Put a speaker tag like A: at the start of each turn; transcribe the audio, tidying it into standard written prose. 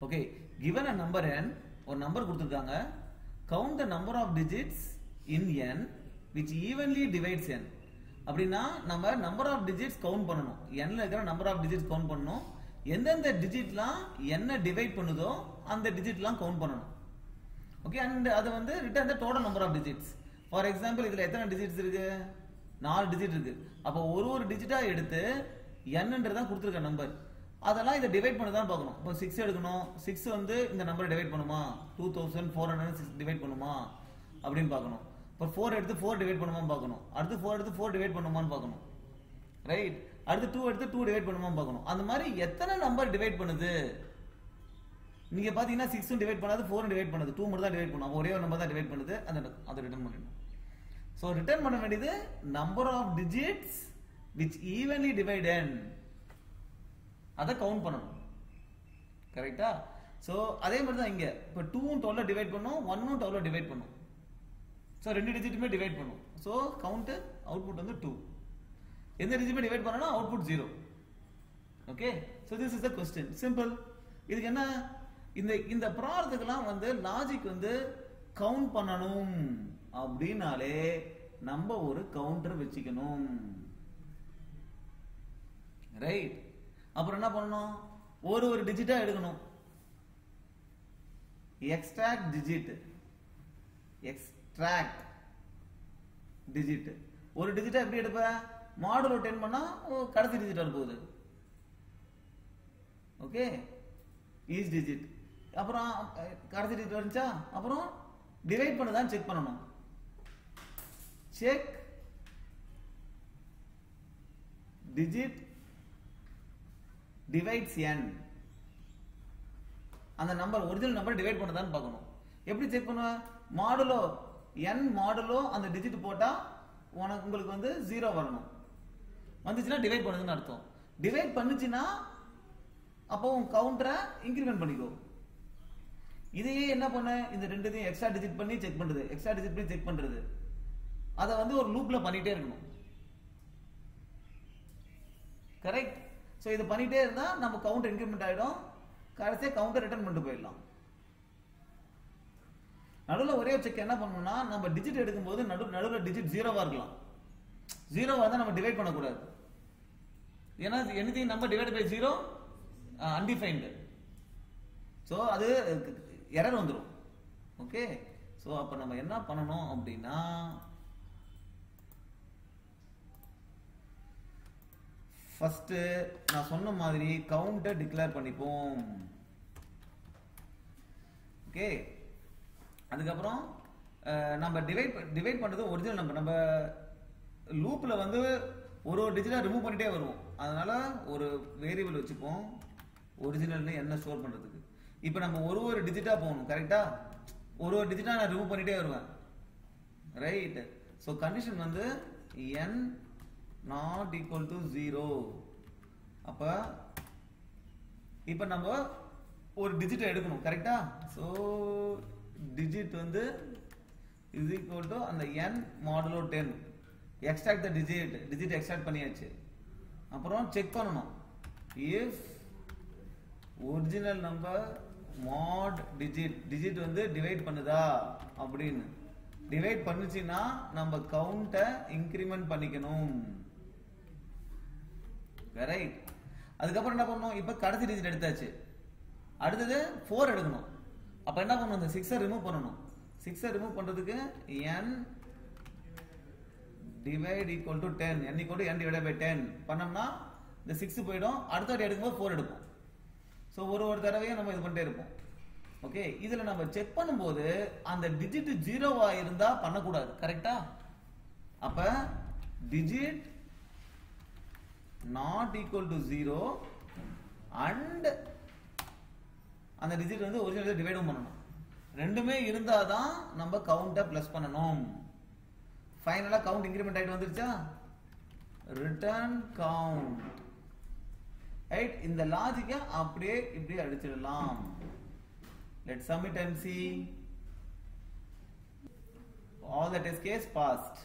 A: Okay, given a number n, ஒரு number கொடுத்திருக்காங்க, count the number of digits in n which evenly divides n. அப்படினா நம்ம number of digits count பண்ணனும். n ல இருக்கிற number of digits count பண்ணனும். எந்தெந்த digitலாம் n divide பண்ணுதோ அந்த digitலாம் count பண்ணனும். Okay, and அது வந்து return the total number of digits. For example, இதுல எத்தனை digits இருக்கு? 4 digit இருக்கு. அப்ப ஒரு digitா எடுத்து n ன்றதான் கொடுத்திருக்க நம்பர். அதெல்லாம் இத டிவைட் பண்ண தான் பார்க்கணும். இப்போ 6 எடுக்கணும். 6 வந்து இந்த நம்பரை டிவைட் பண்ணுமா? 2406 டிவைட் பண்ணுமா அப்படினு பார்க்கணும். இப்போ 4 எடுத்து 4 டிவைட் பண்ணுமான்னு பார்க்கணும். அடுத்து 4 எடுத்து 4 டிவைட் பண்ணுமான்னு பார்க்கணும். ரைட்? அடுத்து 2 எடுத்து 2 டிவைட் பண்ணுமான்னு பார்க்கணும். அந்த மாதிரி எத்தனை நம்பர் டிவைட் பண்ணுது? நீங்க பாத்தீங்கன்னா 6 டிவைட் பண்ணாது, 4 டிவைட் பண்ணாது, 2 மட்டும் தான் டிவைட் பண்ணும். ஒரே ஒரு நம்பர் தான் டிவைட் பண்ணுது. அதை ரிட்டர்ன் பண்ணிடணும். சோ ரிட்டர்ன் பண்ண வேண்டியது number of digits which evenly divide n. அதை கவுண்ட் பண்ணணும். கரெக்ட்டா? சோ அதே மாதிரி தான் இங்க. இப்போ 2 ம் 12 டிவைட் பண்ணும், 1 ம் 12 டிவைட் பண்ணும். சோ ரெண்டு டிஜிட்டுமே டிவைட் பண்ணும். சோ கவுண்ட் அவுட்புட் வந்து 2. எந்த டிஜிட்டுமே டிவைட் பண்ணனா output 0. Okay? So this is a question. Simple. இதுக்கு என்ன இந்த ப்ராப்ளத்துக்குலாம் வந்து லாஜிக் வந்து கவுண்ட் பண்ணனும் அப்படினாலே நம்ம ஒரு கவுண்டர் வெச்சிக்கணும். ரைட்? அப்புறம் என்ன பண்ணணும்? ஒரு டிஜிட்டா எடுக்கணும். Extract digit. ஒரு டிஜிட்டா எப்படி எடுப்ப? மாடுலோ 10 பண்ணா கடைசி டிஜிட் வர போகுது. ஓகே? Each digit. அப்புறம் கடைசி டிஜிட் வந்துச்சா? அப்புறம் டிவைட் பண்ணதான் செக் பண்ணணும். Check digit divides n. அந்த நம்பர் ஒரிஜினல் நம்பர் டிவைட் பண்ணதான்னு பார்க்கணும். எப்படி செக் பண்ணுவ? மாடுலோ n மாடுலோ அந்த டிஜிட் போட்டா உங்களுக்கு வந்து 0 வரணும். வந்துச்சுனா டிவைட் பண்ணுதுன்னு அர்த்தம். டிவைட் பண்ணுச்சுனா அப்போ உன் கவுண்டரை இன்கிரிமென்ட் பண்ணிக்கோ. இதையே என்ன பண்ண? இந்த ரெண்டுத்தையும் எக்ஸ்ட்ரா டிஜிட் பண்ணி செக் பண்றது, எக்ஸ்ட்ரா டிஜிட் பண்ணி செக் பண்றது. அதை வந்து ஒரு லூப்ல பண்ணிட்டே இருக்கணும். கரெக்ட்? சோ இது பண்ணிட்டே இருந்தா நம்ம கவுண்டர் இன்கிரிமென்ட் ஆயிடும். கடைசியா கவுண்டர் ரிட்டர்ன் பண்ணிட்டு போயிடலாம். நடுவுல ஒரே செக் என்ன பண்ணணும்னா, நம்ம டிஜிட் எடுக்கும்போது நடுவுல டிஜிட் 0வா இருக்கலாம். 0வா இருந்தா நம்ம டிவைட் பண்ண கூடாது. ஏன்னா anything number divided by 0 undefined. So அது எரர் வந்துரும். ஓகே? சோ அப்ப நம்ம என்ன பண்ணணும் அப்படினா, ஃபர்ஸ்ட் நான் சொன்ன மாதிரி கவுண்டர் டிக்ளேர் பண்ணிப்போம். ஓகே? அதுக்கப்புறம் நம்ம டிவைட் பண்றது ஒரிஜினல் நம்பர். நம்ம லூப்ல வந்து ஒரு டிஜிட்டா ரிமூவ் பண்ணிட்டே வருவோம். அதனால ஒரு வேரியபிள் வச்சுப்போம் ஒரிஜினல்னு என்ன ஸ்டோர் பண்றதுக்கு. இப்போ நம்ம ஒரு டிஜிட்டா போகணும். கரெக்ட்டா? ஒரு டிஜிட்டா நான் ரிமூவ் பண்ணிட்டே வருவேன். ரைட்? சோ கண்டிஷன் வந்து n not equal to 0. அப்ப இப்ப நம்ம ஒரு டிஜிட் எடுக்கணும். கரெக்ட்டா? சோ டிஜிட் வந்து is equal to அந்த n modulo 10. extract the digit extract பண்ணியாச்சு. அப்புறம் செக் பண்ணனும். if original number mod digit வந்து டிவைட் பண்ணுதா அப்படினு. டிவைட் பண்ணுச்சுனா நம்ம கவுண்ட இன்கிரிமென்ட் பண்ணிக்கணும். கரெக்ட்? அதுக்கப்புறம் என்ன பண்ணணும்? இப்ப கடைசி டிஜிட் எடுத்தாச்சு. அடுத்தது 4 எடுக்கணும். அப்ப என்ன பண்ணணும்? இந்த 6 ரிமூவ் பண்ணணும். 6 ரிமூவ் பண்றதுக்கு n divide equal to 10. n equal to n divided by 10 பண்ணோம்னா இந்த 6 போய்டும். அடுத்த வாட்டி எடுக்கும்போது 4 எடுப்போம். சோ ஒரு தடவையும் நம்ம இது பண்ணிட்டே இருப்போம். ஓகே? இதுல நம்ம செக் பண்ணும்போது அந்த டிஜிட் 0வா இருந்தா பண்ண கூடாது. கரெக்ட்டா? அப்ப digit not equal to 0 and அந்த டிஜிட் வந்து ஒரிஜினல் டிவைடும் பண்ணணும். ரெண்டுமே இருந்தாதான் நம்ம கவுண்ட பிளஸ் பண்ணணும். ஃபைனலா கவுண்ட் இன்கிரிமென்ட் ஆயிட்டு வந்துருச்சா? Return count. ரைட்? இந்த லாஜிக்க அப்படியே இப்படி அடிச்சிடலாம். Let's submit and see. All the test case passed.